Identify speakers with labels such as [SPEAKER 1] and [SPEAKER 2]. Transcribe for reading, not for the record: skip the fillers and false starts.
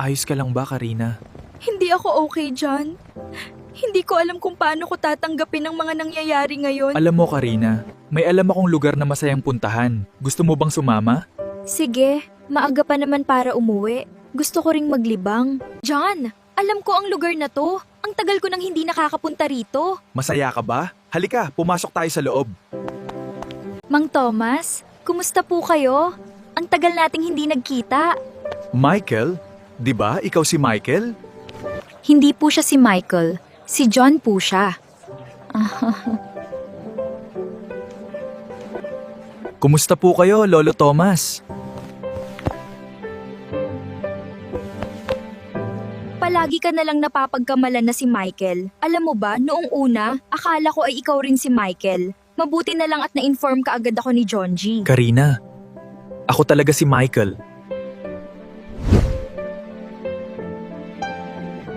[SPEAKER 1] Ayos ka lang ba, Karina?
[SPEAKER 2] Hindi ako okay dyan. Hindi ko alam kung paano ko tatanggapin ang mga nangyayari ngayon.
[SPEAKER 1] Alam mo, Karina, may alam akong lugar na masayang puntahan. Gusto mo bang sumama?
[SPEAKER 2] Sige, maaga pa naman para umuwi. Gusto ko ring maglibang. John, alam ko ang lugar na to. Ang tagal ko nang hindi nakakapunta rito.
[SPEAKER 1] Masaya ka ba? Halika, pumasok tayo sa loob.
[SPEAKER 2] Mang Thomas, kumusta po kayo? Ang tagal nating hindi nagkita.
[SPEAKER 1] Michael? Di ba ikaw si Michael?
[SPEAKER 2] Hindi po siya si Michael. Si John po siya.
[SPEAKER 1] Kumusta po kayo, Lolo Thomas?
[SPEAKER 2] Palagi ka na lang napapagkamalan na si Michael. Alam mo ba, noong una, akala ko ay ikaw rin si Michael. Mabuti na lang at na-inform ka agad ako ni John G.
[SPEAKER 1] Karina, ako talaga si Michael.